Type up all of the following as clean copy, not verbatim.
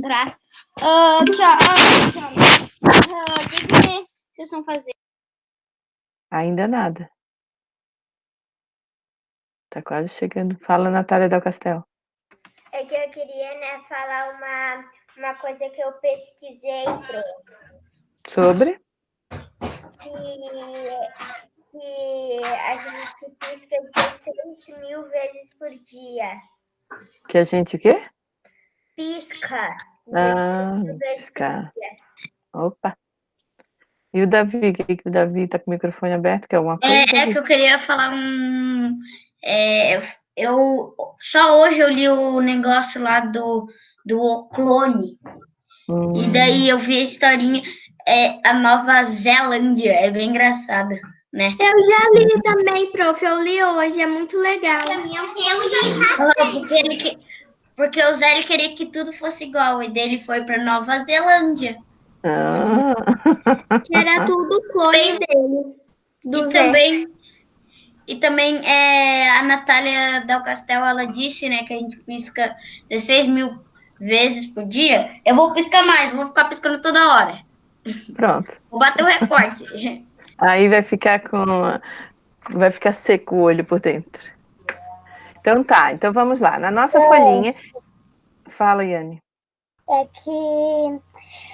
entrar. Tchau. O que vocês estão fazendo? Ainda nada. Tá quase chegando. Fala, Natália Del Castel. É que eu queria, né, falar uma coisa que eu pesquisei, Sobre? que a gente pisca 16 mil vezes por dia. Que a gente o quê? Pisca. 16 Ah, piscar. Opa. E o Davi? Que o Davi tá com o microfone aberto? Quer alguma coisa? É que eu queria falar só hoje eu li o negócio lá do O Clone. E daí eu vi a historinha, a Nova Zelândia, é bem engraçado, né? Eu já li também, prof. Eu li hoje, é muito legal. Porque o Zé ele queria que tudo fosse igual, e daí ele foi para Nova Zelândia. Que era tudo clone dele. Do Zé. E também a Natália Del Castel, ela disse, né, que a gente pisca 16 mil vezes por dia. Eu vou piscar mais, vou ficar piscando toda hora. Pronto. Vou bater o recorde. Aí vai ficar seco o olho por dentro. Então tá, então vamos lá. Na nossa folhinha... Fala, Yane. É que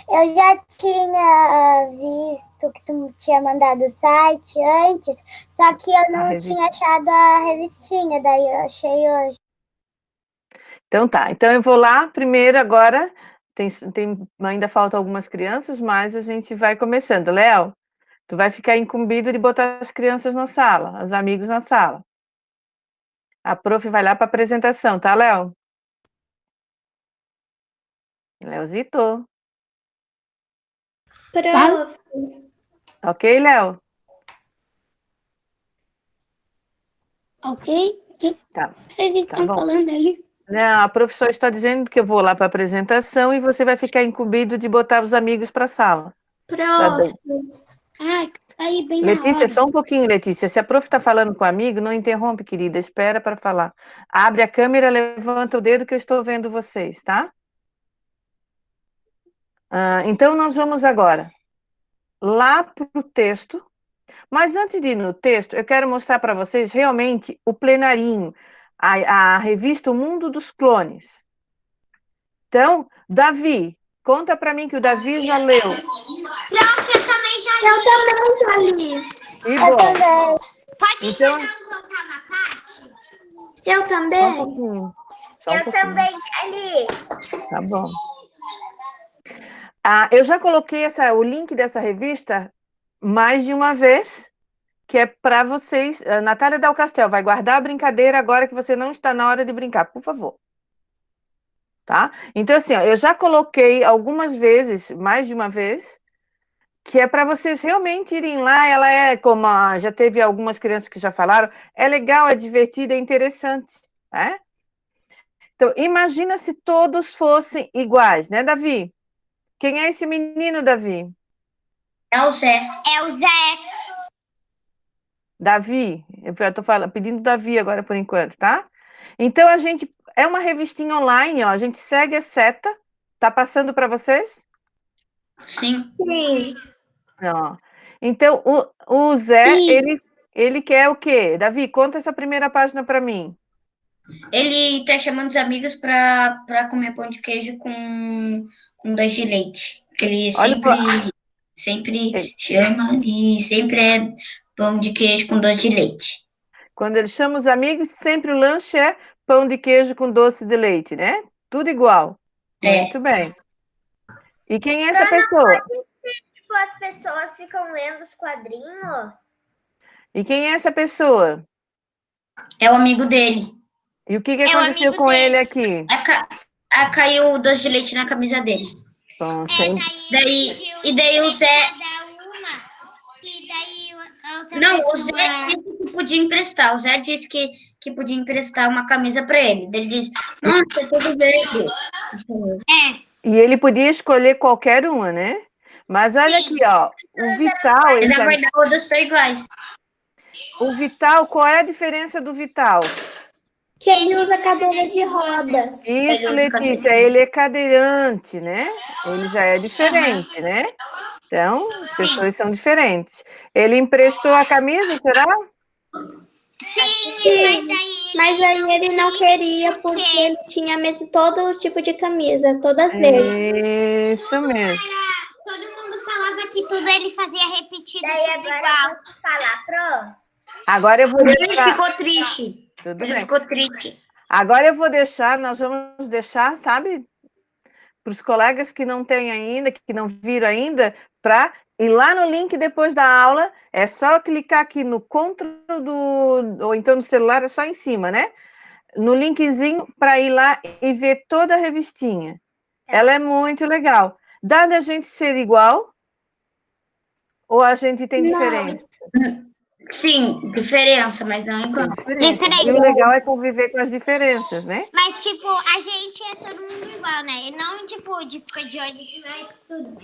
eu já tinha visto que tu tinha mandado o site antes, só que eu não tinha achado a revistinha, daí eu achei hoje. Então tá, então eu vou lá primeiro agora, ainda faltam algumas crianças, mas a gente vai começando. Léo, tu vai ficar incumbido de botar as crianças na sala, os amigos na sala. A prof vai lá para a apresentação, tá, Léo? Léozito. Prof. Ok, Léo? Ok? O que vocês estão falando aí? Não, a professora está dizendo que eu vou lá para a apresentação e você vai ficar incumbido de botar os amigos para a sala. Prof. Aí bem Letícia, só um pouquinho, Letícia. Se a prof está falando com o amigo, não interrompe, querida. Espera para falar. Abre a câmera, levanta o dedo que eu estou vendo vocês, tá? Então, nós vamos agora lá para o texto. Mas antes de ir no texto, eu quero mostrar para vocês realmente o plenarinho, a revista O Mundo dos Clones. Então, Davi, conta para mim que o Davi já leu. Prof, eu também já li. Que bom. Pode então, colocar uma parte? Eu também. Só um pouquinho. Também já li. Tá bom. Eu já coloquei o link dessa revista mais de uma vez, que é para vocês. A Natália Del Castel vai guardar a brincadeira agora que você não está na hora de brincar, por favor. Tá? Então, assim, eu já coloquei algumas vezes, mais de uma vez, que é para vocês realmente irem lá. Ela como já teve algumas crianças que já falaram, é legal, é divertida, é interessante, né? Então, imagina se todos fossem iguais, né, Davi? Quem é esse menino, Davi? É o Zé. É o Zé. Davi, eu estou pedindo Davi agora por enquanto, tá? Então, é uma revistinha online, ó, a gente segue a seta. Tá passando para vocês? Sim. Ó. Então, o Zé, ele quer o quê? Davi, conta essa primeira página para mim. Ele tá chamando os amigos para comer pão de queijo com doce de leite. Ele sempre chama e sempre é pão de queijo com doce de leite. Quando ele chama os amigos, sempre o lanche é pão de queijo com doce de leite, né? Tudo igual. Muito bem. E quem é essa pessoa? Tipo, as pessoas ficam lendo os quadrinhos. E quem é essa pessoa? É o amigo dele. E o que aconteceu com ele aqui? Caiu o doce de leite na camisa dele. Bom, daí o Zé... Não, o Zé disse que podia emprestar. O Zé disse que podia emprestar uma camisa para ele. Ele disse, nossa, tudo bem. E ele podia escolher qualquer uma, né? Mas olha aqui, ó. O Vital... Na verdade, todas são iguais. O Vital, qual é a diferença do Vital? Que ele usa cadeira de rodas. Isso, Letícia, ele é cadeirante, né? Ele já é diferente, né? Então, as pessoas são diferentes. Ele emprestou a camisa, será? Sim, mas aí ele não queria porque ele tinha mesmo todo tipo de camisa, todas verdes. Isso mesmo. Todo mundo falava que tudo ele fazia repetido, tudo igual. Posso falar, Pro? Agora eu vou Ele deixar... ficou triste. Tudo Ele bem. ficou triste. Agora eu vou deixar, nós vamos deixar, sabe, para os colegas que não têm ainda, que não viram ainda, para ir lá no link depois da aula, é só clicar aqui no contra ou então no celular, é só em cima, né? No linkzinho para ir lá e ver toda a revistinha. Ela é muito legal. Dá da gente ser igual ou a gente tem diferença? Sim, diferença, mas não igual. E o legal é conviver com as diferenças, né? Mas, tipo, a gente é todo mundo igual, né? E não, tipo, de ficar de olho, mas tudo.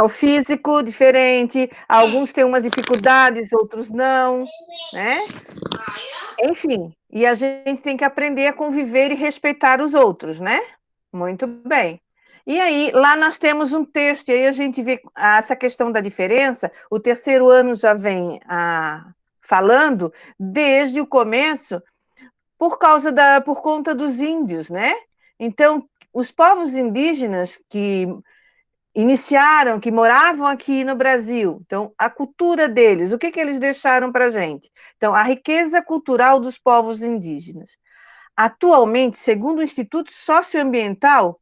O físico diferente, alguns têm umas dificuldades, outros não, né? Enfim, e a gente tem que aprender a conviver e respeitar os outros, né? Muito bem. E aí, lá nós temos um texto, e aí a gente vê essa questão da diferença, o terceiro ano já vem falando desde o começo, por conta dos índios, né? Então, os povos indígenas que iniciaram, que moravam aqui no Brasil, então, a cultura deles, o que eles deixaram para a gente? Então, a riqueza cultural dos povos indígenas. Atualmente, segundo o Instituto Socioambiental,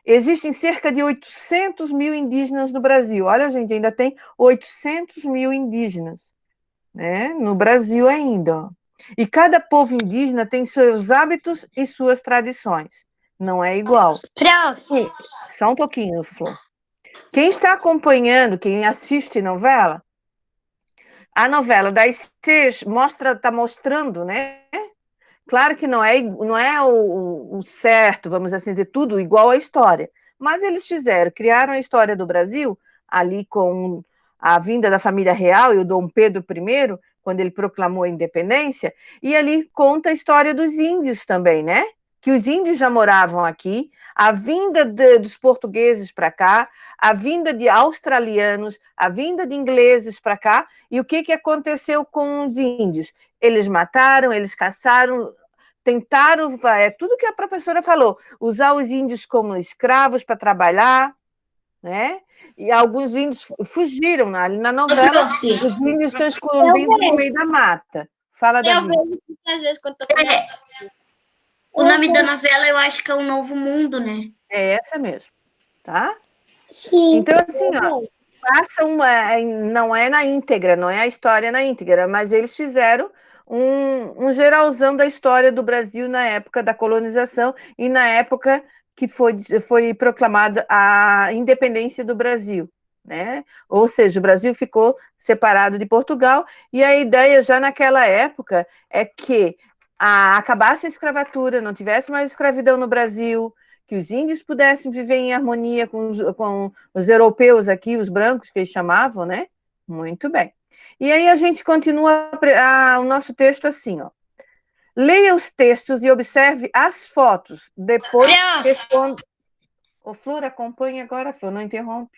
existem cerca de 800 mil indígenas no Brasil. Olha, gente, ainda tem 800 mil indígenas, né? No Brasil ainda. Ó. E cada povo indígena tem seus hábitos e suas tradições. Não é igual. Prof. Só um pouquinho, Flor. Quem está acompanhando, quem assiste novela, a novela das seis está mostrando, né? Claro que não é o certo, vamos assim dizer, tudo igual à história. Mas eles criaram a história do Brasil, ali com a vinda da família real e o Dom Pedro I, quando ele proclamou a independência, e ali conta a história dos índios também, né? Que os índios já moravam aqui, a vinda dos portugueses para cá, a vinda de australianos, a vinda de ingleses para cá, e o que aconteceu com os índios? Eles mataram, eles caçaram, tentaram, tudo que a professora falou, usar os índios como escravos para trabalhar, né? E alguns índios fugiram na novela, os índios estão escondidos no meio da mata. Fala, Davi. Eu vejo muitas vezes quando tô O nome da novela eu acho que é O Novo Mundo, né? É essa mesmo, tá? Sim. Então, assim, ó, não é na íntegra, não é a história na íntegra, mas eles fizeram um geralzão da história do Brasil na época da colonização e na época que foi proclamada a independência do Brasil, né? Ou seja, o Brasil ficou separado de Portugal e a ideia já naquela época é que acabasse a escravatura, não tivesse mais escravidão no Brasil, que os índios pudessem viver em harmonia com os europeus aqui, os brancos que eles chamavam, né? Muito bem. E aí a gente continua o nosso texto assim, ó. Leia os textos e observe as fotos. Depois responda. Ô, Flor, acompanhe agora, Flor, não interrompe.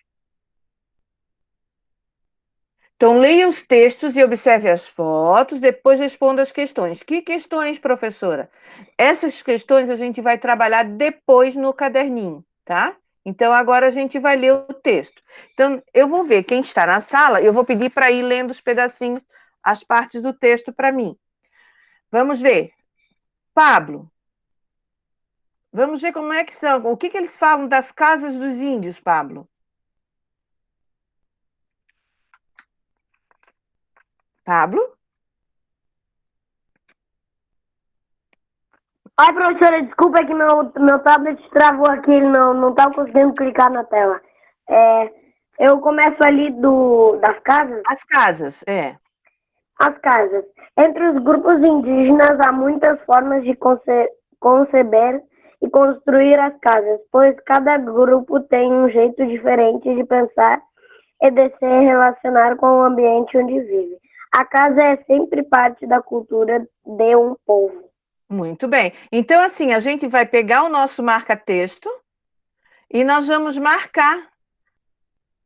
Então, leia os textos e observe as fotos, depois responda as questões. Que questões, professora? Essas questões a gente vai trabalhar depois no caderninho, tá? Então, agora a gente vai ler o texto. Então, eu vou ver quem está na sala, eu vou pedir para ir lendo os pedacinhos, as partes do texto para mim. Vamos ver. Pablo. Vamos ver como é que são. O que eles falam das casas dos índios, Pablo? Pablo? Ai, professora, desculpa que meu tablet travou aqui, ele não estava conseguindo clicar na tela. Eu começo ali das casas. As casas, é. As casas. Entre os grupos indígenas há muitas formas de conceber e construir as casas, pois cada grupo tem um jeito diferente de pensar e de se relacionar com o ambiente onde vive. A casa é sempre parte da cultura de um povo. Muito bem. Então, assim, a gente vai pegar o nosso marca-texto e nós vamos marcar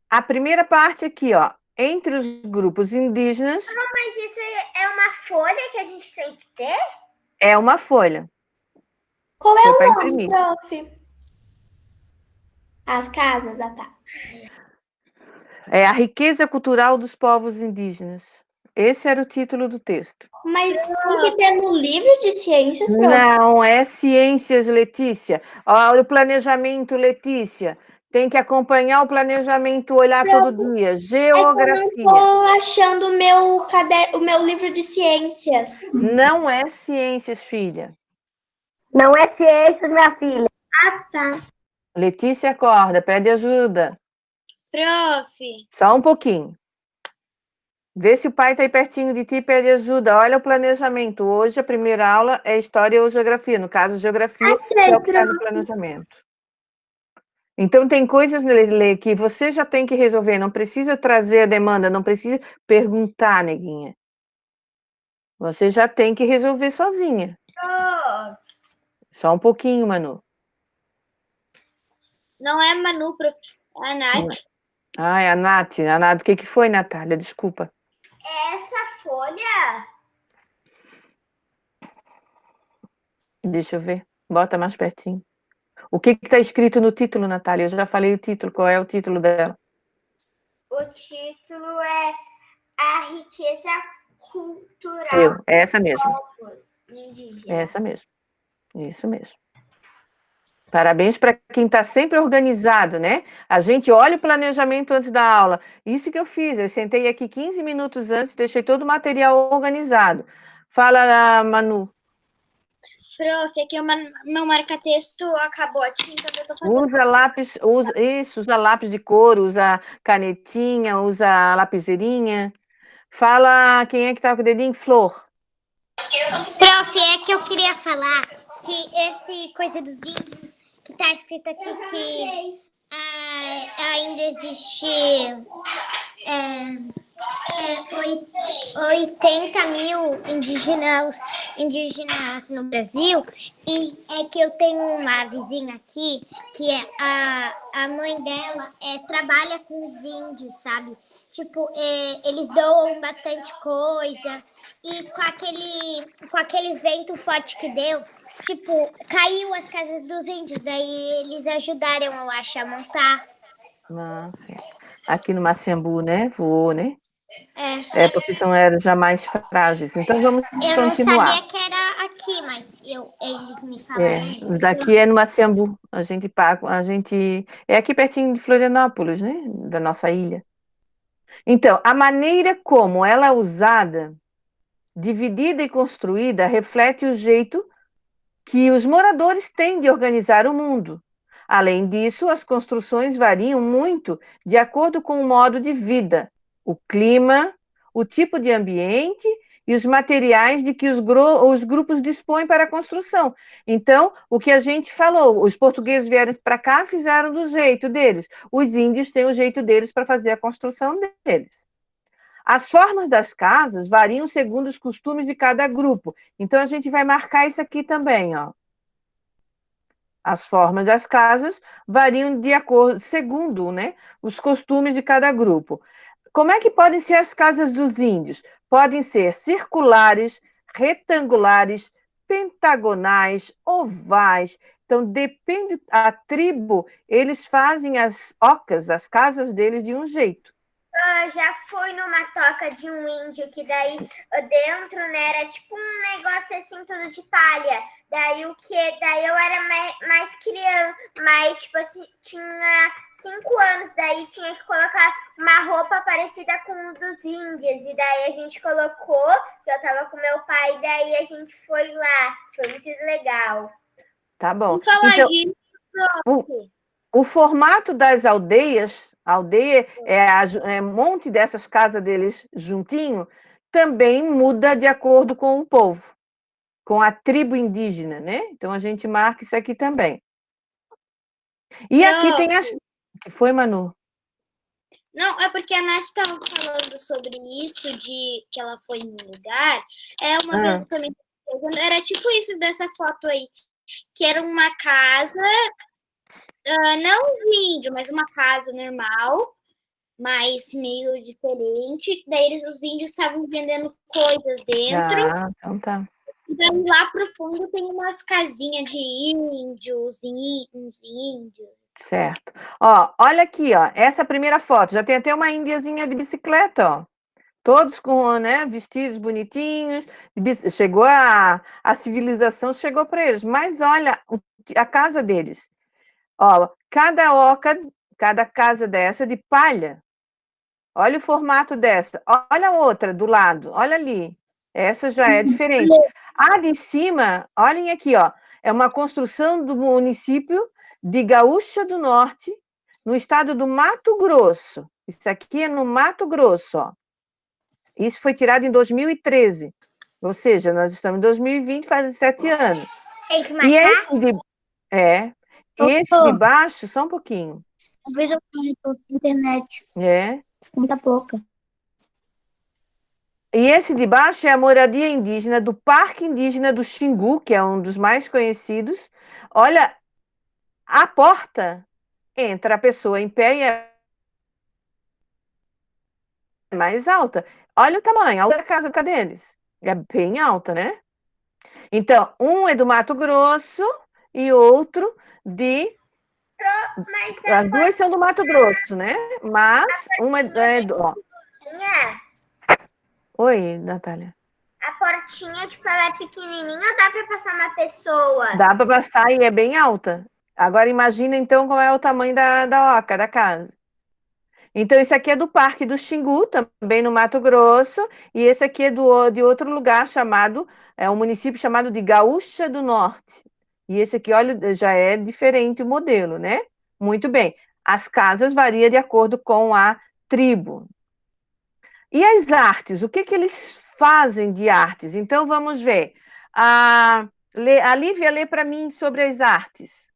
a primeira parte aqui, ó. Entre os grupos indígenas. Mas isso é uma folha que a gente tem que ter? É uma folha. Qual é Foi o para nome, imprimir. prof? As casas, tá. É a riqueza cultural dos povos indígenas. Esse era o título do texto. Mas tem que ter no livro de ciências, prof? Não, é ciências, Letícia. Olha o planejamento, Letícia. Tem que acompanhar o planejamento, olhar todo dia. Eu não Geografia. estou achando o meu livro de ciências. Não é ciências, filha. Não é ciências, minha filha. Ah, tá. Letícia, acorda, pede ajuda. Prof. Só um pouquinho. Vê se o pai está aí pertinho de ti e pede ajuda. Olha o planejamento. Hoje a primeira aula é História ou Geografia. No caso, Geografia é o que está no planejamento. Então, tem coisas, Lê, que você já tem que resolver. Não precisa trazer a demanda, não precisa perguntar, neguinha. Você já tem que resolver sozinha. Só um pouquinho, Manu. Não é Manu, prof. É a Nath. Ai, a Nath. O que foi, Natália? Desculpa. Essa folha? Deixa eu ver. Bota mais pertinho. O que está escrito no título, Natália? Eu já falei o título. Qual é o título dela? O título é A Riqueza Cultural É essa mesmo. dos Povos Indígenas. É essa mesmo. Isso mesmo. Parabéns para quem está sempre organizado, né? A gente olha o planejamento antes da aula. Isso que eu fiz. Eu sentei aqui 15 minutos antes, deixei todo o material organizado. Fala, Manu. Prof, aqui meu marca-texto acabou a tinta, eu tô fazendo. Usa lápis, usa lápis de cor, usa canetinha, usa lapiseirinha. Fala quem é que tá com o dedinho? Flor. Prof, é que eu queria falar que esse coisa dos índios, que tá escrito aqui que ainda existe 80 mil indígenas no Brasil, e é que eu tenho uma vizinha aqui que a mãe dela trabalha com os índios, sabe? Tipo, eles doam bastante coisa, e com aquele vento forte que deu, tipo, caiu as casas dos índios, daí eles ajudaram, eu acho, a montar. Nossa. Aqui no Maciambu, né? Voou, né? É, porque eram já mais frágeis. Então, vamos eu não continuar. sabia que era aqui, mas eles me falaram isso. Daqui é no Maciambu. É aqui pertinho de Florianópolis, né? Da nossa ilha. Então, a maneira como ela é usada, dividida e construída, reflete o jeito que os moradores têm de organizar o mundo. Além disso, as construções variam muito de acordo com o modo de vida, o clima, o tipo de ambiente e os materiais de que os grupos dispõem para a construção. Então, o que a gente falou, os portugueses vieram para cá, fizeram do jeito deles. Os índios têm o jeito deles para fazer a construção deles. As formas das casas variam segundo os costumes de cada grupo. Então, a gente vai marcar isso aqui também, ó. As formas das casas variam de acordo, segundo, né, os costumes de cada grupo. Como é que podem ser as casas dos índios? Podem ser circulares, retangulares, pentagonais, ovais. Então, depende da tribo, eles fazem as ocas, as casas deles de um jeito. Já fui numa toca de um índio que daí dentro, né, era tipo um negócio assim, tudo de palha. Daí eu era mais criança, mas tipo assim, tinha 5 anos, daí tinha que colocar uma roupa parecida com o dos índios. E daí a gente colocou, que eu tava com meu pai, daí a gente foi lá. Foi muito legal. Tá bom. Vamos falar Então, disso, prof. O formato das aldeias, aldeia é um monte dessas casas deles juntinho, também muda de acordo com o povo, com a tribo indígena, né? Então a gente marca isso aqui também. E aqui tem as... O que foi, Manu? Não, é porque a Nath estava falando sobre isso, de que ela foi em um lugar. Uma vez eu também Era tipo isso dessa foto aí. Que era uma casa, não de índio, mas uma casa normal, mas meio diferente. Daí os índios estavam vendendo coisas dentro. Ah, então tá. E daí lá pro fundo tem umas casinhas de índios, uns índios. Certo. Ó, olha aqui, ó. Essa primeira foto. Já tem até uma índiazinha de bicicleta, ó. Todos com, né, vestidos bonitinhos. Chegou a civilização, chegou para eles. Mas olha a casa deles. Ó, cada casa dessa de palha. Olha o formato dessa. Olha a outra do lado. Olha ali. Essa já é diferente. A de cima, olhem aqui, ó. É uma construção do município de Gaúcha do Norte, no estado do Mato Grosso. Isso aqui é no Mato Grosso, ó. Isso foi tirado em 2013. Ou seja, nós estamos em 2020, fazem 7 anos. Tem que E marcar? esse de baixo, só um pouquinho. Às vezes eu tô na internet. Conta pouca. E esse de baixo é a moradia indígena do Parque Indígena do Xingu, que é um dos mais conhecidos. Olha, a porta entra a pessoa em pé e é mais alta. Olha o tamanho, olha a casa deles. É bem alta, né? Então, um é do Mato Grosso e outro de... As duas são do Mato Grosso, né? Mas uma é do... Ó. Oi, Natália. A portinha, tipo, ela é pequenininha ou dá pra passar uma pessoa? Dá para passar e é bem alta. Agora imagina então qual é o tamanho da oca, da casa. Então esse aqui é do Parque do Xingu, também no Mato Grosso, e esse aqui é de outro lugar chamado, é um município chamado de Gaúcha do Norte. E esse aqui, olha, já é diferente o modelo, né? Muito bem. As casas variam de acordo com a tribo. E as artes? O que eles fazem de artes? Então vamos ver. A Lívia, lê para mim sobre as artes.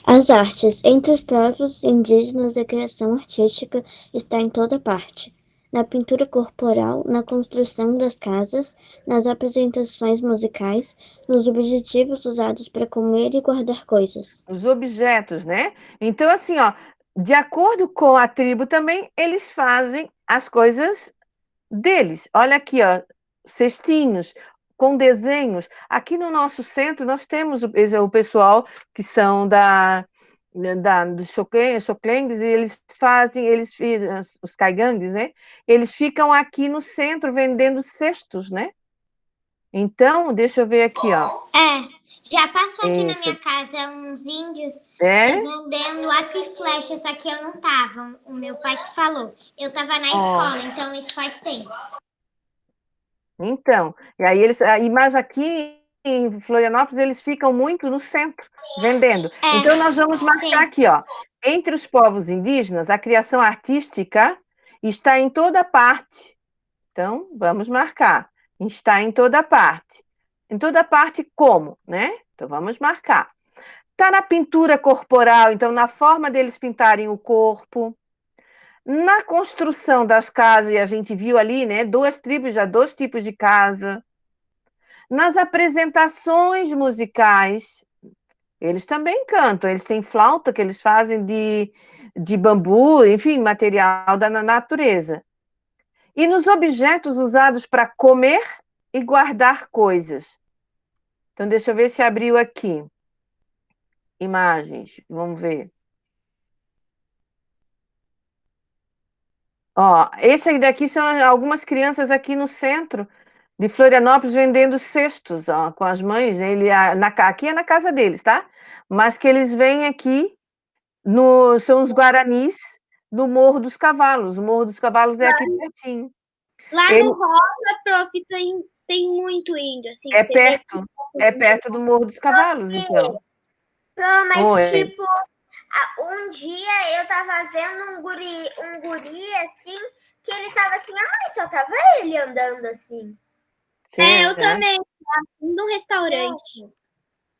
As artes. Entre os povos indígenas, a criação artística está em toda parte. Na pintura corporal, na construção das casas, nas apresentações musicais, nos objetivos usados para comer e guardar coisas. Os objetos, né? Então, assim, ó, de acordo com a tribo também, eles fazem as coisas deles. Olha aqui, ó, cestinhos com desenhos. Aqui no nosso centro, nós temos o pessoal que são dos Xoklengs, e os caigangues, né? Eles ficam aqui no centro vendendo cestos, né? Então, deixa eu ver aqui, ó. Já passou aqui na minha casa uns índios vendendo arco e flecha, só que eu não tava. O meu pai que falou. Eu tava na escola, então isso faz tempo. Então, e aí mas aqui em Florianópolis eles ficam muito no centro vendendo. Então nós vamos marcar aqui, ó. Entre os povos indígenas, a criação artística está em toda parte. Então, vamos marcar. Está em toda parte. Em toda parte como, né? Então vamos marcar. Está na pintura corporal, então na forma deles pintarem o corpo. Na construção das casas, e a gente viu ali, né? 2 tribos, já 2 tipos de casa. Nas apresentações musicais, eles também cantam. Eles têm flauta que eles fazem de bambu, enfim, material da natureza. E nos objetos usados para comer e guardar coisas. Então, deixa eu ver se abriu aqui. Imagens, vamos ver. Ó, esse daqui são algumas crianças aqui no centro de Florianópolis vendendo cestos, ó, com as mães. Aqui é na casa deles, tá? Mas que eles vêm aqui, são os Guaranis, no Morro dos Cavalos. O Morro dos Cavalos é aqui pertinho. Lá no Rosa, prof, tem muito índio, assim. É perto do Morro dos Cavalos, então. Mas tipo... Um dia eu tava vendo um guri assim, que ele tava assim, mas só tava ele andando assim. Eu também, num restaurante.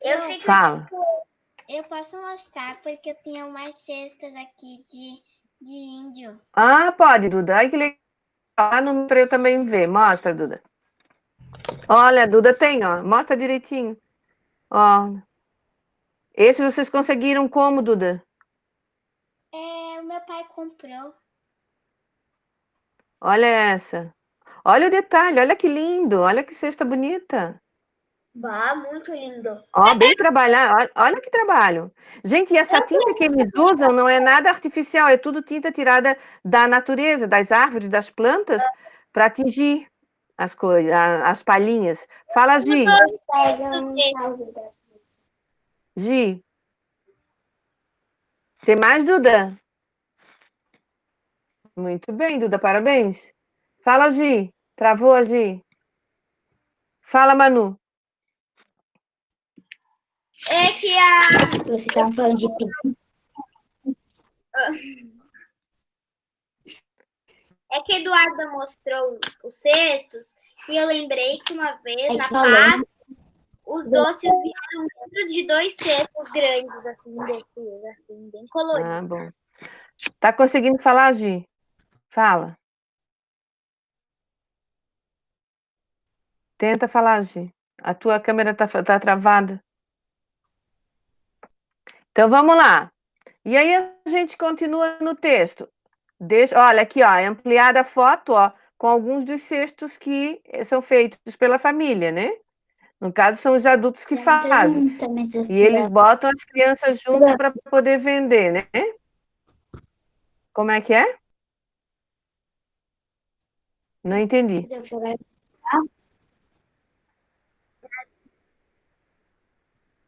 Eu fico Fala. Eu posso mostrar, porque eu tenho umas cestas aqui de índio. Ah, pode, Duda. Ai, que legal. Lá no para eu também ver. Mostra, Duda. Olha, a Duda tem, ó. Mostra direitinho. Ó. Esse vocês conseguiram como, Duda? O meu pai comprou. Olha essa. Olha o detalhe, olha que lindo. Olha que cesta bonita. Bah, muito lindo. Ó, bem trabalhado. Olha que trabalho. Gente, e essa tinta que eles usam não é nada artificial, é tudo tinta tirada da natureza, das árvores, das plantas, para atingir as coisas, as palhinhas. Fala, Gi. Gi. Tem mais, Duda? Muito bem, Duda, parabéns. Fala, Gi. Travou a Gi. Fala, Manu. É que a... Vocês estavam falando de pinto. É que a Eduarda mostrou os cestos e eu lembrei que uma vez, na Páscoa, os doces vieram dentro de 2 cestos grandes, assim, desses, assim, bem coloridos. Ah, bom. Tá conseguindo falar, Gi? Fala. Tenta falar, Gi. A tua câmera tá travada. Então, vamos lá. E aí, a gente continua no texto. Olha aqui, ó, é ampliada a foto, ó, com alguns dos cestos que são feitos pela família, né? No caso, são os adultos que fazem. E eles botam as crianças junto para poder vender, né? Como é que é? Não entendi.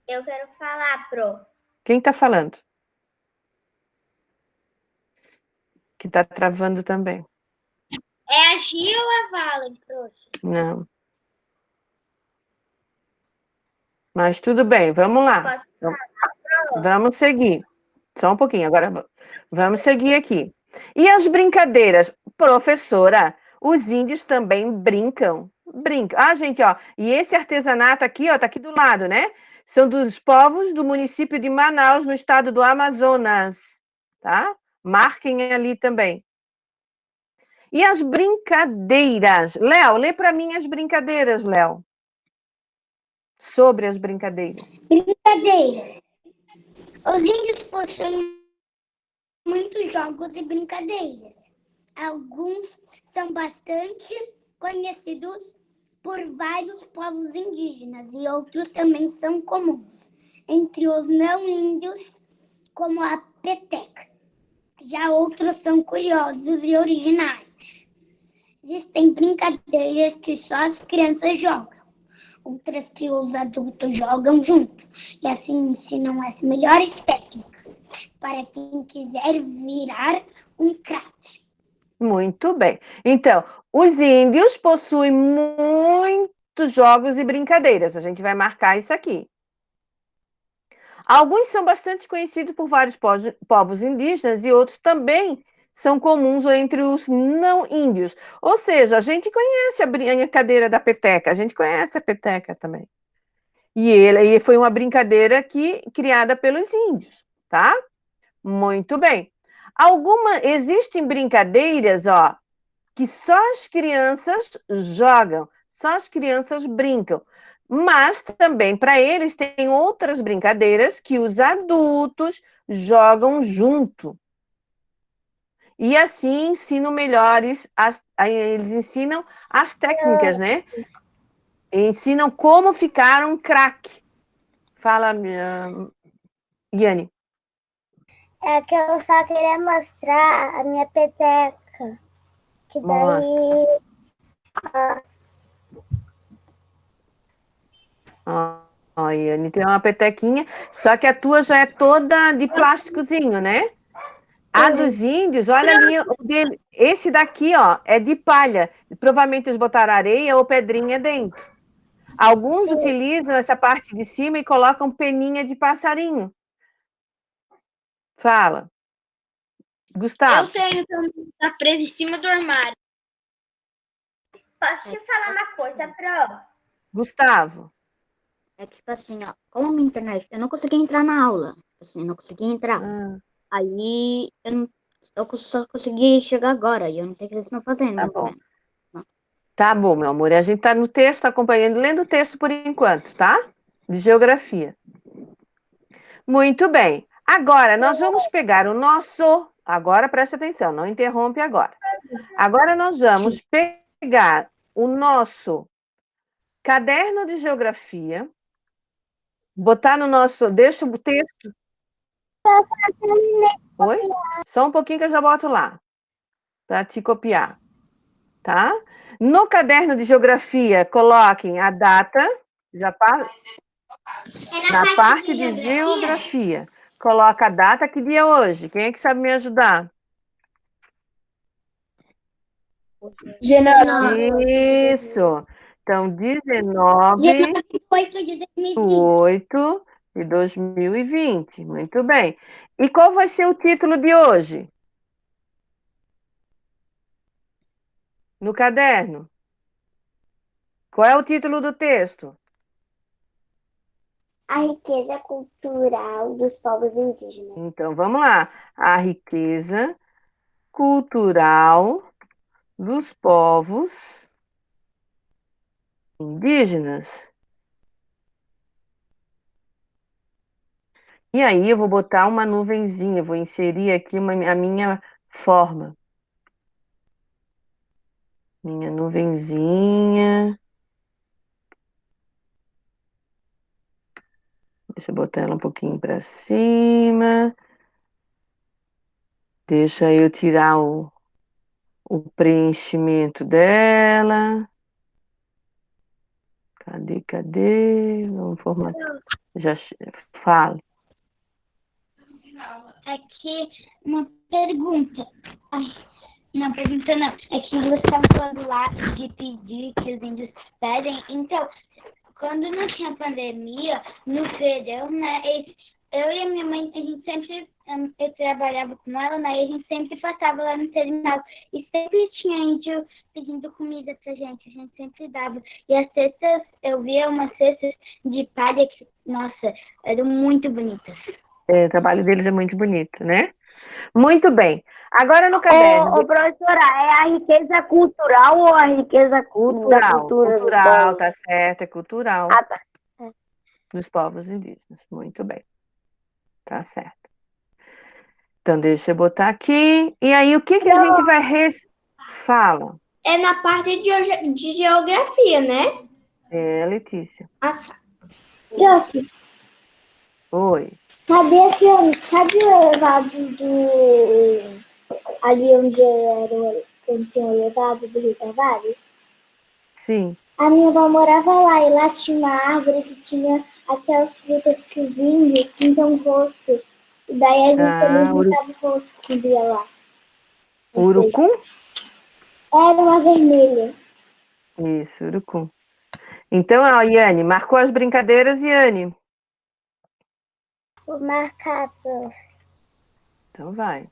Eu quero falar, Pro. Quem está falando? Que está travando também. É a Gia ou a Valen, prof? Não. Mas tudo bem, vamos lá. Vamos seguir. Só um pouquinho, agora vamos seguir aqui. E as brincadeiras? Professora, os índios também brincam. Brincam. Ah, gente, ó, e esse artesanato aqui, ó, tá aqui do lado, né? São dos povos do município de Manaus, no estado do Amazonas, tá? Marquem ali também. E as brincadeiras? Léo, lê para mim as brincadeiras, Léo. Sobre as brincadeiras. Brincadeiras. Os índios possuem muitos jogos e brincadeiras. Alguns são bastante conhecidos por vários povos indígenas e outros também são comuns entre os não índios, como a peteca. Já outros são curiosos e originais. Existem brincadeiras que só as crianças jogam, outras que os adultos jogam junto, e assim ensinam as melhores técnicas para quem quiser virar um craque. Muito bem. Então, os índios possuem muitos jogos e brincadeiras. A gente vai marcar isso aqui. Alguns são bastante conhecidos por vários povos indígenas e outros também são comuns entre os não índios. Ou seja, a gente conhece a brincadeira da peteca, a gente conhece a peteca também. E foi uma brincadeira criada pelos índios, tá? Muito bem. Existem brincadeiras, ó, que só as crianças jogam, só as crianças brincam. Mas também para eles tem outras brincadeiras que os adultos jogam junto. E assim ensinam melhores, eles ensinam as técnicas, né? Ensinam como ficar um craque. Fala, Yane. É que eu só queria mostrar a minha peteca. Que daí... Ó, Yane, tem uma petequinha, só que a tua já é toda de plásticozinho, né? A dos índios, olha ali, esse daqui, ó, é de palha. Provavelmente eles botaram areia ou pedrinha dentro. Alguns utilizam essa parte de cima e colocam peninha de passarinho. Fala. Gustavo. Eu tenho também, tá preso em cima do armário. Posso te falar uma coisa, Pro? Gustavo. É que, tipo assim, ó, como a minha internet, eu não consegui entrar na aula. Assim, eu não consegui entrar. Aí, eu só consegui chegar agora, e eu não sei o que eles estão fazendo. Tá bom. Tá bom, meu amor. A gente está no texto, acompanhando, lendo o texto por enquanto, tá? De geografia. Muito bem. Agora, nós vamos pegar o nosso... Agora, preste atenção, não interrompe agora. Agora, nós vamos pegar o nosso caderno de geografia, botar no nosso... Deixa o texto... Oi? Só um pouquinho que eu já boto lá, para te copiar, tá? No caderno de geografia, coloquem a data, já na parte de geografia, coloca a data, que dia é hoje? Quem é que sabe me ajudar? 19. Isso. Então, 19 de 8 de 2020. 8 de 2020. Muito bem. E qual vai ser o título de hoje? No caderno. Qual é o título do texto? A riqueza cultural dos povos indígenas. Então, vamos lá. A riqueza cultural dos povos indígenas. E aí, eu vou botar uma nuvenzinha, vou inserir aqui a minha forma. Minha nuvenzinha. Deixa eu botar ela um pouquinho para cima. Deixa eu tirar o preenchimento dela. Cadê? Vamos formatar. Já falo. Aqui uma pergunta. Ai, não, pergunta não. É que você estava falando lá de pedir que os índios pedem. Então, quando não tinha pandemia, no verão, né? Eu e a minha mãe, a gente sempre, eu trabalhava com ela, né? E a gente sempre passava lá no terminal. E sempre tinha índio pedindo comida pra gente. A gente sempre dava. E as cestas, eu via umas cestas de palha que, nossa, eram muito bonitas. O trabalho deles é muito bonito, né? Muito bem. Agora no caderno. Professora, é a riqueza cultural ou a riqueza da cultura? Cultural, tá certo, é cultural. Ah, tá. Dos povos indígenas. Muito bem. Tá certo. Então, deixa eu botar aqui. E aí, o que a gente vai... Fala. É na parte de geografia, né? É, Letícia. Ah, tá. Joque, Oi. sabe o elevado do... Ali onde tinha o elevado do Rio Tavares? Sim. A minha avó morava lá e lá tinha uma árvore que tinha aquelas frutas que os índios pintam o rosto. E daí a gente também pintava o rosto quando ia lá. Urucum? Era uma vermelha. Isso, urucum. Então, ó, Iane, marcou as brincadeiras, Iane? Vou marcar, Então vai.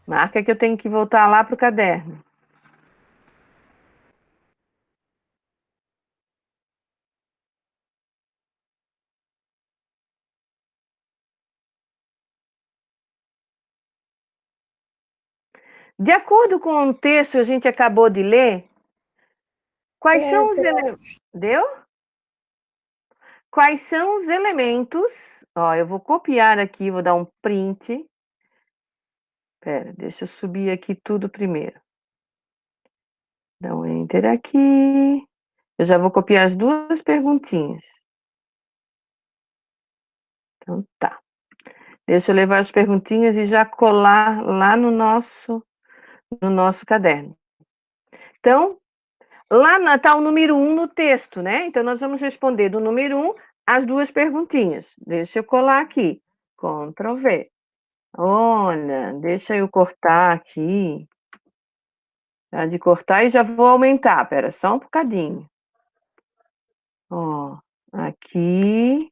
Marca que eu tenho que voltar lá para o caderno. De acordo com o texto que a gente acabou de ler, quais são os elementos? Deu? Quais são os elementos? Ó, eu vou copiar aqui, vou dar um print. Espera, deixa eu subir aqui tudo primeiro. Dá um enter aqui. Eu já vou copiar as duas perguntinhas. Então tá. Deixa eu levar as perguntinhas e já colar lá no nosso caderno. Então, lá está o número 1 no texto, né? Então, nós vamos responder do número 1 as duas perguntinhas. Deixa eu colar aqui. Ctrl V. Olha, deixa eu cortar aqui. Tá de cortar e já vou aumentar. Espera só um bocadinho. Ó, aqui.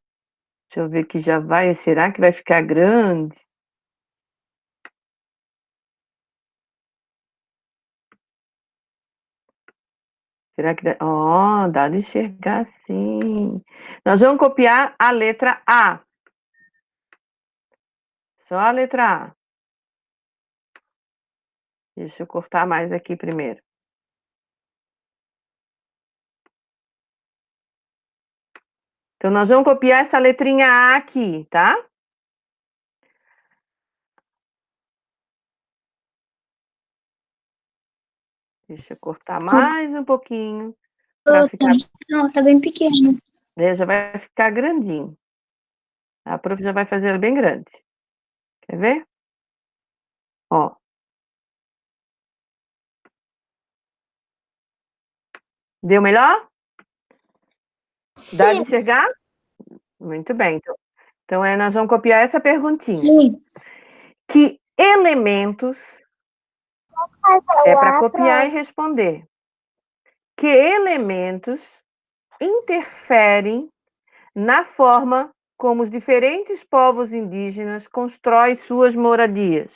Deixa eu ver que já vai. Será que vai ficar grande? Será que dá? Ó, dá de enxergar sim. Nós vamos copiar a letra A. Só a letra A. Deixa eu cortar mais aqui primeiro. Então, nós vamos copiar essa letrinha A aqui, tá? Deixa eu cortar mais um pouquinho. Pra ficar... Não, tá bem pequeno. Já vai ficar grandinho. A prof já vai fazer ela bem grande. Quer ver? Ó. Deu melhor? Dá de enxergar? Muito bem. Então, nós vamos copiar essa perguntinha. Sim. Que elementos... É para copiar e responder. Que elementos interferem na forma como os diferentes povos indígenas constroem suas moradias?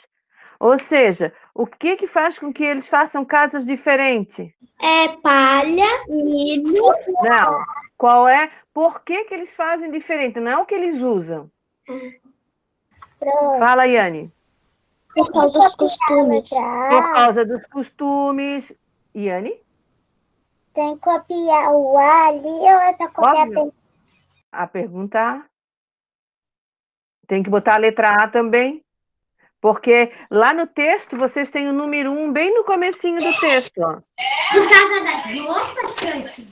Ou seja, o que faz com que eles façam casas diferentes? É palha, milho. Não. Qual é? Por que eles fazem diferente? Não é o que eles usam. Fala, Yane. Por causa dos costumes. Por causa dos costumes. Yane? Tem que copiar o A ali ou é só copiar a pergunta? Tem que botar a letra A também. Porque lá no texto, vocês têm o número 1 bem no comecinho do texto. Ó. Por causa das roupas, Frank?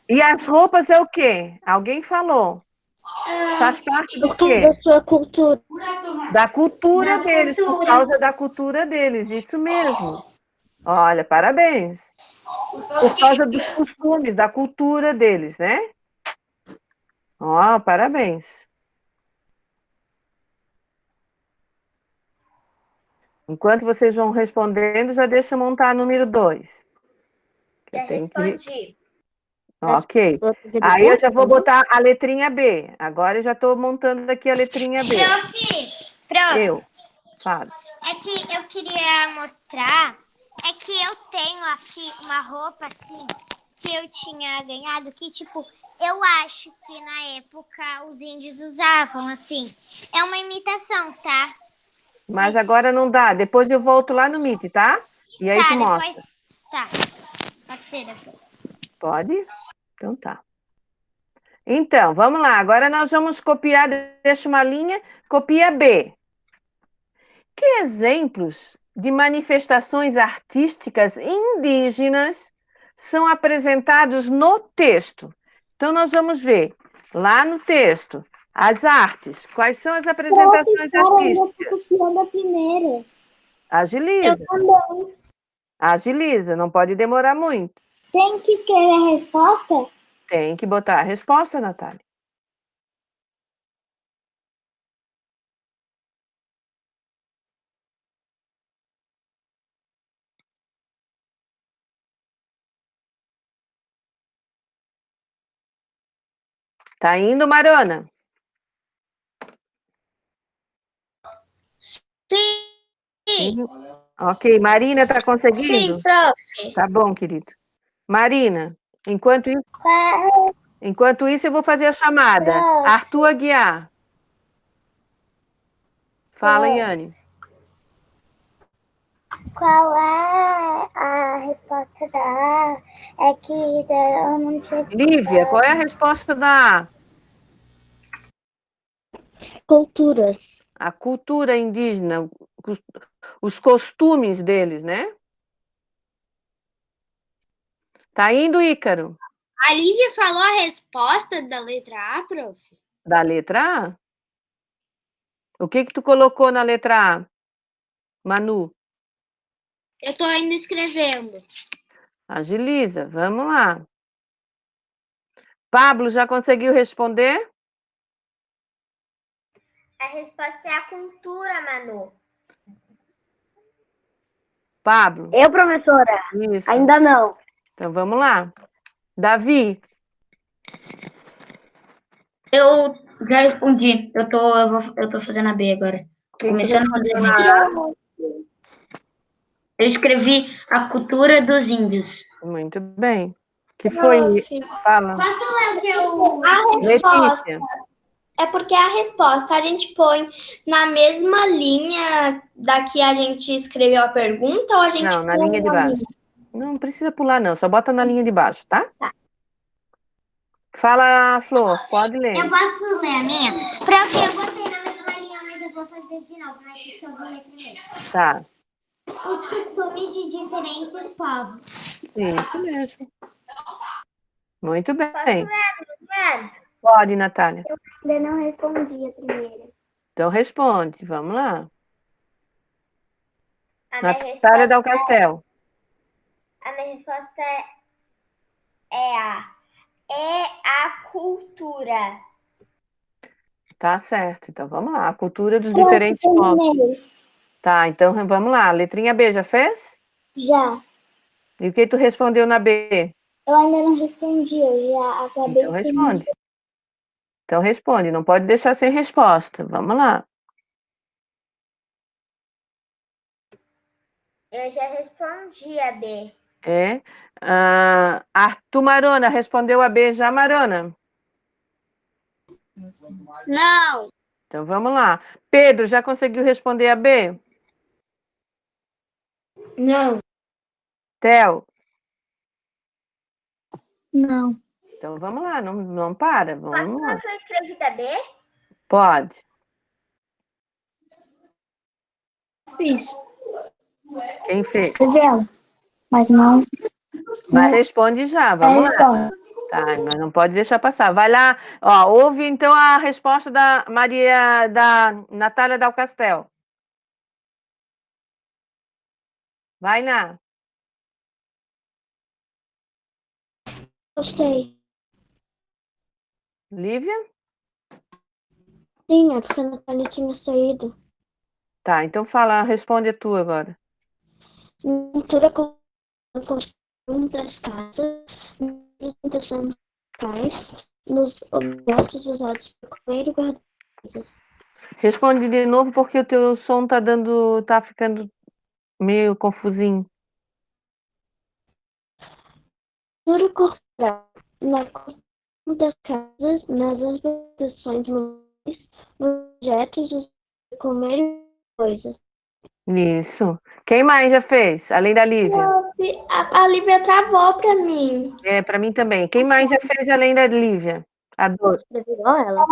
E as roupas é o quê? Alguém falou. Faz parte do quê? Da sua cultura. Da cultura deles, por causa da cultura deles. Isso mesmo. Olha, parabéns. Por causa dos costumes, da cultura deles, né? Ó, parabéns. Enquanto vocês vão respondendo, já deixa eu montar número 2. Já respondi. Ok. Aí eu já vou botar a letrinha B. Agora eu já estou montando aqui a letrinha B. Prof. Eu. Fala. É que eu queria mostrar, é que eu tenho aqui uma roupa assim, que eu tinha ganhado, que tipo, eu acho que na época os índios usavam assim. É uma imitação, tá? Mas agora não dá. Depois eu volto lá no Meet, tá? E aí Tá, tu mostra. depois... Tá, pode ser depois. Pode? Então tá. Então, vamos lá. Agora nós vamos copiar, deixa uma linha, copia B. Que exemplos de manifestações artísticas indígenas são apresentados no texto? Então, nós vamos ver lá no texto as artes. Quais são as apresentações artísticas? Eu tô copiando a primeira. Agiliza. Eu também. Agiliza, não pode demorar muito. Tem que escrever a resposta? Tem que botar a resposta, Natália. Tá indo, Marona? Sim. Ok, Marina, tá conseguindo? Sim, prof. Tá bom, querido. Marina, enquanto isso eu vou fazer a chamada. Arthur Aguiar. Fala, Yane. Qual é a resposta da A? É que eu não tinha... Lívia, qual é a resposta da A? Culturas. A cultura indígena, os costumes deles, né? Tá indo, Ícaro? A Lívia falou a resposta da letra A, prof? Da letra A? O que tu colocou na letra A, Manu? Eu tô ainda escrevendo. Agiliza, vamos lá. Pablo, já conseguiu responder? A resposta é a cultura, Manu. Pablo? Eu, professora? Isso. Ainda não. Então, vamos lá. Davi? Eu já respondi. Eu tô fazendo a B agora. Tô começando a fazer B. Eu escrevi a cultura dos índios. Muito bem. Que foi? Fala. Posso ler o que eu... A resposta Letícia. é porque a resposta a gente põe na mesma linha da que a gente escreveu a pergunta ou a gente Não, na pula linha de baixo. Não precisa pular, não. Só bota na linha de baixo, tá? Tá. Fala, Flor, pode ler. Eu posso ler a minha? Porque eu botei na mesma linha, mas eu vou fazer de novo, mas eu só vou ler primeiro. Tá. Os costumes de diferentes povos. Isso mesmo. Muito Posso bem. ler? Pode, Natália. Eu ainda não respondi a primeira. Então responde, vamos lá. A minha Natália Del Castel. A minha resposta é a cultura. Tá certo, então vamos lá. A cultura dos diferentes povos. Tá, então vamos lá. Letrinha B, já fez? Já. E o que tu respondeu na B? Eu ainda não respondi, eu já acabei Então de responde. Então responde, não pode deixar sem resposta. Vamos lá. Eu já respondi a B. É. Arthur Marona, respondeu a B já, Marona? Não. Então vamos lá. Pedro, já conseguiu responder a B? Não. Theo? Não. Então vamos lá, não para. Vamos lá. Posso escrever da B? Pode. Fiz. Quem fez? Escreveu. Mas não. Mas responde já, vamos lá. Tá, mas não pode deixar passar. Vai lá, ó, ouve então a resposta da Natália Dal Castel. Vai, Ná. Gostei. Lívia? Sim, é porque a Natália tinha saído. Tá, então fala, responde a tua agora. Pintura com a construção das casas, na apresentação dos locais, nos objetos usados para comer e guardar coisas. Responde de novo porque o teu som tá ficando meio confusinho. Pintura corporal, na construção das casas, nas apresentações móveis, nos objetos usados para comer e coisas. Isso. Quem mais já fez, além da Lívia? A Lívia travou pra mim. É, para mim também. Quem mais já fez além da Lívia? A Dor. Igual ela.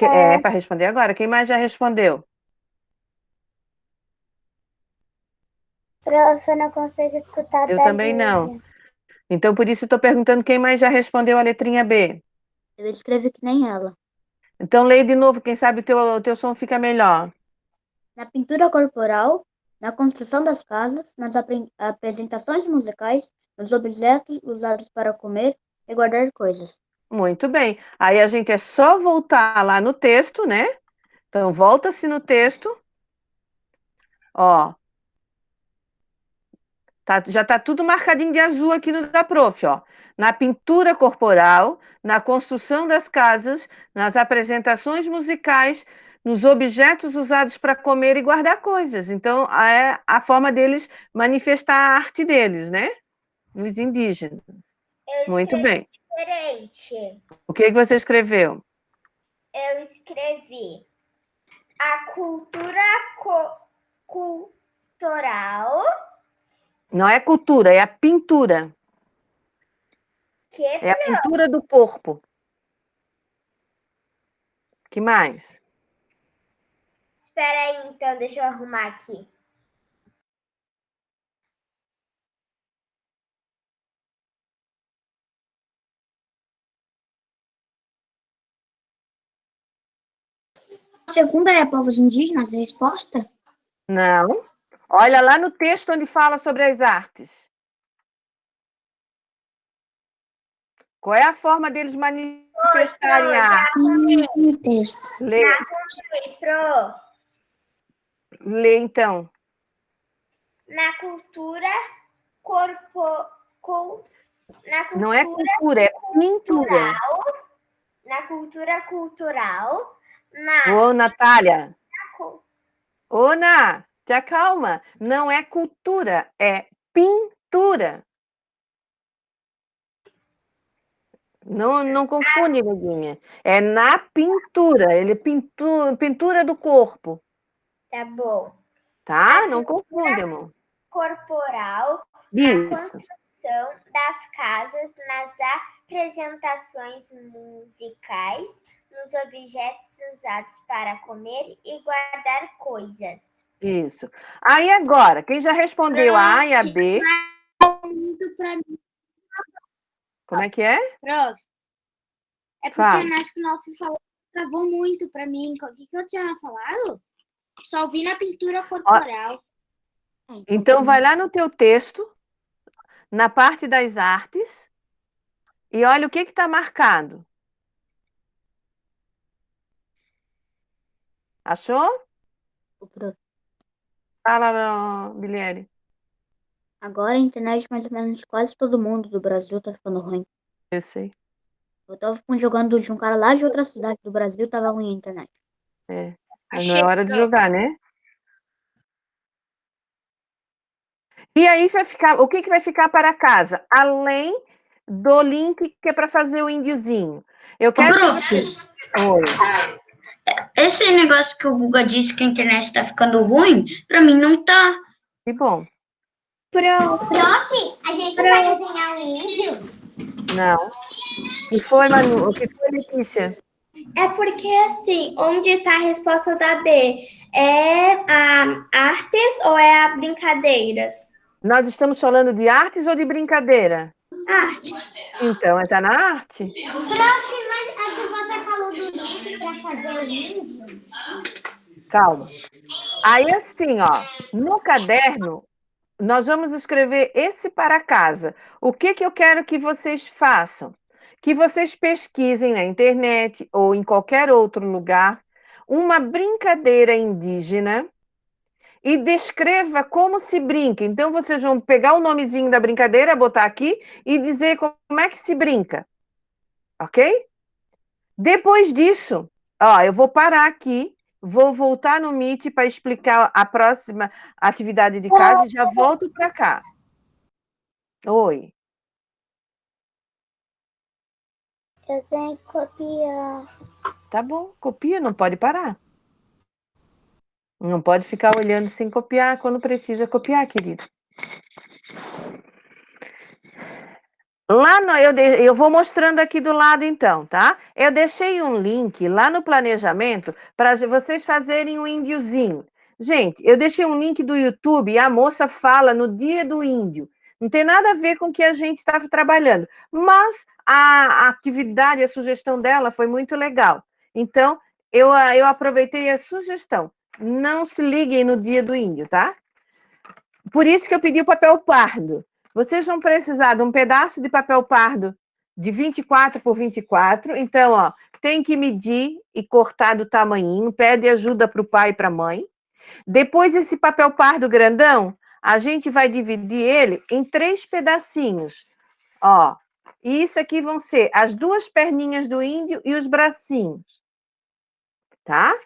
É, para responder agora. Quem mais já respondeu? Prof, eu não consigo escutar Eu da também Lívia. não. Então, por isso, estou perguntando quem mais já respondeu a letrinha B. Eu escrevi que nem ela. Então, leia de novo, quem sabe o teu som fica melhor. Na pintura corporal, na construção das casas, nas apresentações musicais, nos objetos usados para comer e guardar coisas. Muito bem. Aí a gente é só voltar lá no texto, né? Então, volta-se no texto. Ó. Já está tudo marcadinho de azul aqui no da prof, ó. Na pintura corporal, na construção das casas, nas apresentações musicais, nos objetos usados para comer e guardar coisas. Então, é a forma deles manifestar a arte deles, né? Os indígenas. Muito bem. Diferente. O que você escreveu? Eu escrevi a cultura cultural. Não é cultura, é a pintura. Que É a pintura do corpo. Que mais? Espera aí, então, deixa eu arrumar aqui. A segunda é povos indígenas, a resposta? Não. Olha lá no texto onde fala sobre as artes. Qual é a forma deles manifestarem a arte? No texto. Lê. Lê, então. Na cultura Não é cultura, é pintura. Na cultura cultural. Ô, Natália. Ô, Ná, te acalma. Não é cultura, é pintura. Não confunde, neguinha. É na pintura. Ele é pintura do corpo. Tá bom. Tá? Não confunde, amor. Corporal. Isso. Na construção das casas, nas representações musicais nos objetos usados para comer e guardar coisas. Isso. Aí agora, quem já respondeu a A e a B... Muito pra mim. Como é que é? Prof, é porque Fala. a Nath falou, travou muito pra mim. O que eu tinha falado? Só vi na pintura corporal. Então, vai lá no teu texto, na parte das artes, e olha o que está marcado. Achou? Fala, Bilieri. Agora a internet, mais ou menos, de quase todo mundo do Brasil tá ficando ruim. Eu sei. Eu tava jogando de um cara lá de outra cidade do Brasil, tava ruim a internet. Mas não é hora de jogar, né? E aí vai ficar, o que vai ficar para casa? Além do link que é para fazer o índiozinho. Eu quero. Prof, Oi. Esse negócio que o Guga disse que a internet tá ficando ruim, pra mim não tá. Que bom. Prof, a gente vai desenhar um índio? Não. O que foi, Manu? O que foi, Letícia? É porque, assim, onde está a resposta da B? É a artes ou é a brincadeiras? Nós estamos falando de artes ou de brincadeira? Arte. Então, está na arte? Prof, mas a que você falou do link para fazer o índio? Calma. Aí, assim, ó, no caderno, nós vamos escrever esse para casa. O que eu quero que vocês façam? Que vocês pesquisem na internet ou em qualquer outro lugar uma brincadeira indígena e descreva como se brinca. Então, vocês vão pegar o nomezinho da brincadeira, botar aqui e dizer como é que se brinca. Ok? Depois disso, ó, eu vou parar aqui, vou voltar no Meet para explicar a próxima atividade de casa e já volto para cá. Oi. Eu tenho que copiar. Tá bom, copia, não pode parar. Não pode ficar olhando sem copiar quando precisa copiar, querido. Lá eu vou mostrando aqui do lado, então, tá? Eu deixei um link lá no planejamento para vocês fazerem um índiozinho. Gente, eu deixei um link do YouTube e a moça fala no Dia do Índio. Não tem nada a ver com o que a gente estava trabalhando. Mas a atividade, a sugestão dela foi muito legal. Então, eu aproveitei a sugestão. Não se liguem no Dia do Índio, tá? Por isso que eu pedi o papel pardo. Vocês vão precisar de um pedaço de papel pardo de 24 por 24. Então, ó, tem que medir e cortar do tamanhinho. Pede ajuda para o pai e para a mãe. Depois, esse papel pardo grandão, a gente vai dividir ele em 3 pedacinhos. Ó, e isso aqui vão ser as 2 perninhas do índio e os bracinhos. Tá?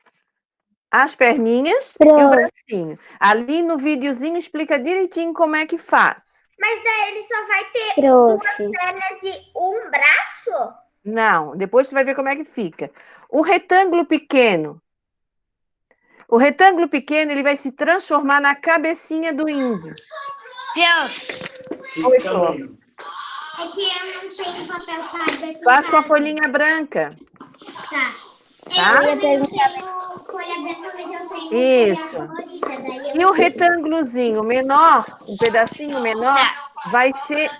As perninhas e o bracinho. Ali no videozinho explica direitinho como é que faz. Mas daí ele só vai ter 2 pernas e um braço? Não, depois você vai ver como é que fica. O retângulo pequeno. O retângulo pequeno, ele vai se transformar na cabecinha do índio. Oi, Flor. É que eu não tenho papel pardo aqui. Faz com a folhinha branca. Tá. Tá? Eu tenho folha branca, mas eu tenho Isso. folha colorida. Daí E o retângulozinho menor, um pedacinho menor, vai ser...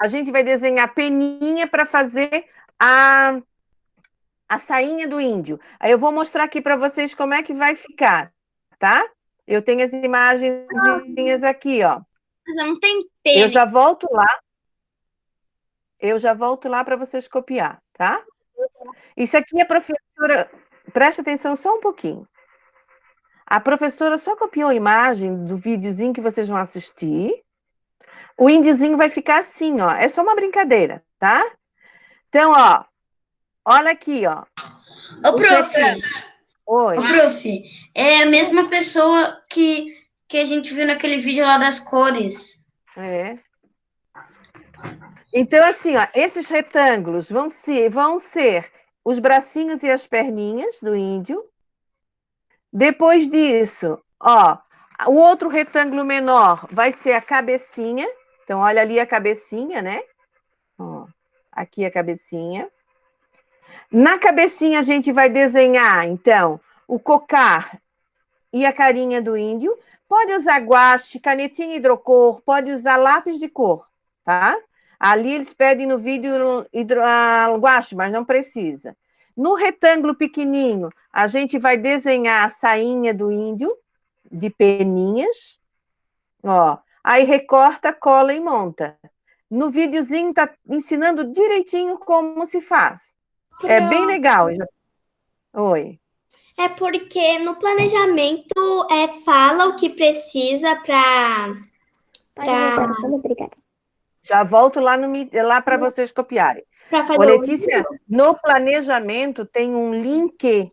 A gente vai desenhar peninha para fazer a sainha do índio. Aí eu vou mostrar aqui para vocês como é que vai ficar, tá? Eu tenho as imagenzinhas aqui, ó. Mas não tem pena. Eu já volto lá. Eu já volto lá para vocês copiar, tá? Isso aqui a professora... Presta atenção só um pouquinho. A professora só copiou a imagem do videozinho que vocês vão assistir. O índiozinho vai ficar assim, ó. É só uma brincadeira, tá? Então, ó. Olha aqui, ó. Ô, prof. Oi. Ô, prof. É a mesma pessoa que a gente viu naquele vídeo lá das cores. É. Então, assim, ó. Esses retângulos vão ser os bracinhos e as perninhas do índio. Depois disso, ó, o outro retângulo menor vai ser a cabecinha. Então, olha ali a cabecinha, né? Ó, Aqui a cabecinha. Na cabecinha a gente vai desenhar, então, o cocar e a carinha do índio. Pode usar guache, canetinha hidrocor, pode usar lápis de cor, tá? Ali eles pedem no vídeo guache, mas não precisa. No retângulo pequenininho, a gente vai desenhar a sainha do índio, de peninhas. Ó, aí recorta, cola e monta. No videozinho tá ensinando direitinho como se faz. É bem legal. Oi. É porque no planejamento fala o que precisa para... Obrigada. Já volto lá para vocês copiarem. fazer Ô, Letícia, no planejamento tem um link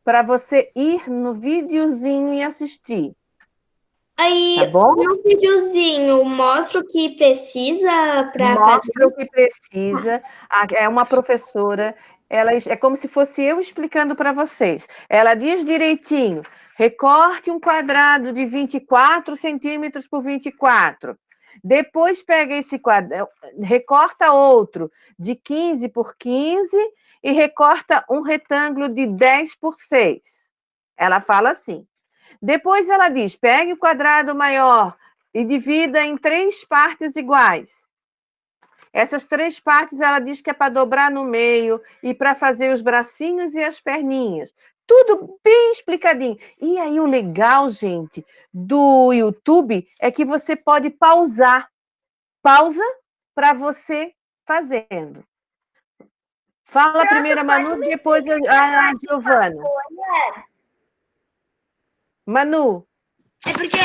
para você ir no videozinho e assistir. Aí, tá bom? no videozinho, mostra o que precisa para fazer. Mostra o que precisa. É uma professora, ela é como se fosse eu explicando para vocês. Ela diz direitinho, recorte um quadrado de 24 centímetros por 24. Depois pega esse quadrado, recorta outro de 15 por 15 e recorta um retângulo de 10 por 6. Ela fala assim. Depois ela diz, pegue o quadrado maior e divida em 3 partes iguais. Essas 3 partes ela diz que é para dobrar no meio e para fazer os bracinhos e as perninhas. Tudo bem explicadinho. E aí o legal, gente, do YouTube é que você pode pausar. Pausa para você fazendo. Fala primeiro a Manu, depois a Giovana. Manu. É porque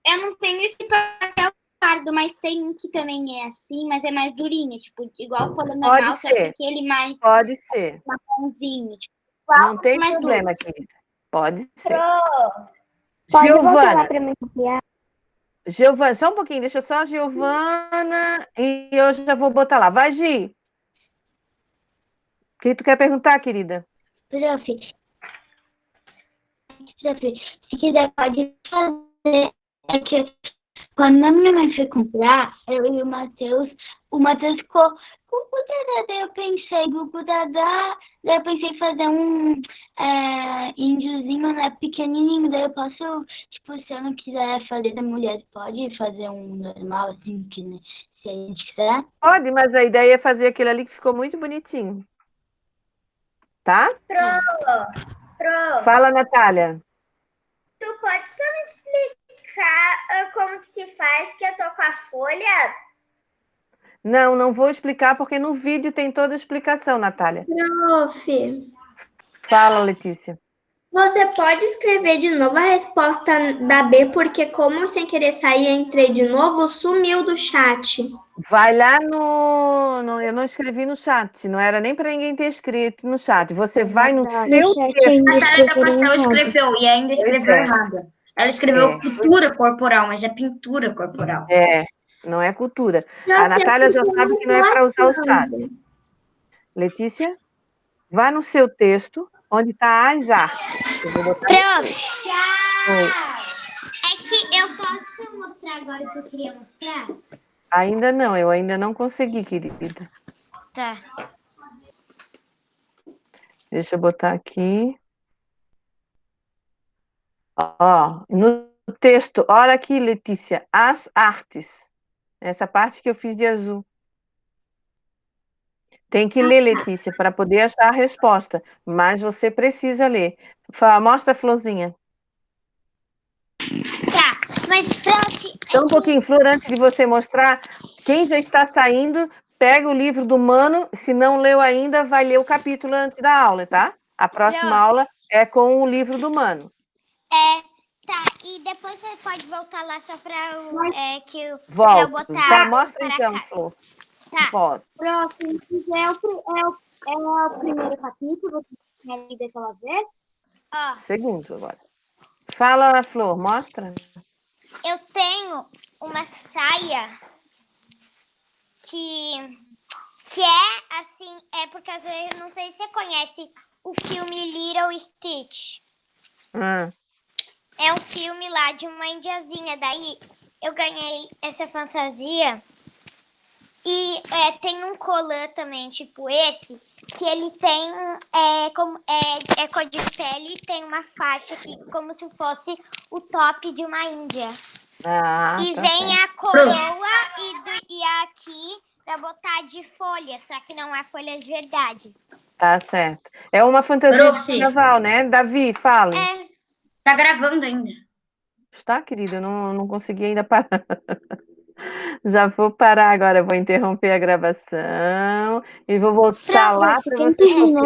eu não tenho esse papel pardo, mas tem um que também é assim, mas é mais durinho, tipo, igual folha normal, só que aquele mais... Pode ser. Marronzinho. Tipo, não tem problema, querida. Pode ser. Pode voltar para mim copiar? Giovana, só um pouquinho, deixa só a Giovana e eu já vou botar lá. Vai, Gi. O que tu quer perguntar, querida? Prof, se quiser pode fazer. É que quando a minha mãe foi comprar, eu e o Matheus ficou Gugu Dadá, daí eu pensei, Gugu Dadá, daí eu pensei em fazer um índiozinho, né, pequenininho, daí eu posso, tipo, se eu não quiser fazer da mulher, pode fazer um normal, assim, que, né, se a gente quiser? Pode, mas a ideia é fazer aquele ali que ficou muito bonitinho. Tá? Pro. Fala, Natália. Tu pode só me explicar como que se faz, que eu tô com a folha? Não vou explicar, porque no vídeo tem toda a explicação, Natália. Prof. Fala, Letícia. Você pode escrever de novo a resposta da B, porque como sem querer sair, entrei de novo, sumiu do chat. Vai lá eu não escrevi no chat, não era nem para ninguém ter escrito no chat. Você vai no seu texto. A Natália da Castelo escreveu e ainda escreveu errado. Ela escreveu cultura corporal, mas é pintura corporal. Não é cultura. A Natália já sabe que não é para usar o chat. Letícia, vai no seu texto, onde está as artes. Eu vou botar Prof, é que eu posso mostrar agora o que eu queria mostrar? Ainda não, eu ainda não consegui, querida. Tá. Deixa eu botar aqui. Ó, no texto, olha aqui, Letícia, as artes. Essa parte que eu fiz de azul. Tem que ler, Letícia, para poder achar a resposta. Mas você precisa ler. Mostra a florzinha. Tá, mas prof... Só um pouquinho, Flor, antes de você mostrar, quem já está saindo, pega o livro do Mano, se não leu ainda, vai ler o capítulo antes da aula, tá? A próxima aula é com o livro do Mano. Tá, e depois você pode voltar lá só para eu botar... Só mostra então, Flor. Tá. Pode. Prof, é o primeiro capítulo que tinha lido aquela vez? Segundo agora. Fala, Flor, mostra. Eu tenho uma saia que é assim, por causa, eu não sei se você conhece o filme Little Stitch. É um filme lá de uma indiazinha, daí eu ganhei essa fantasia E tem um colã também, tipo esse, que ele tem cor de pele e tem uma faixa que como se fosse o top de uma índia. E tá vem certo. a coroa e aqui pra botar de folha, só que não é folha de verdade. Tá certo. É uma fantasia de Prof. carnaval, né? Davi, fala. Tá gravando ainda. Está, querida? Eu não consegui ainda parar. Já vou parar agora, vou interromper a gravação e vou voltar lá para você copiar.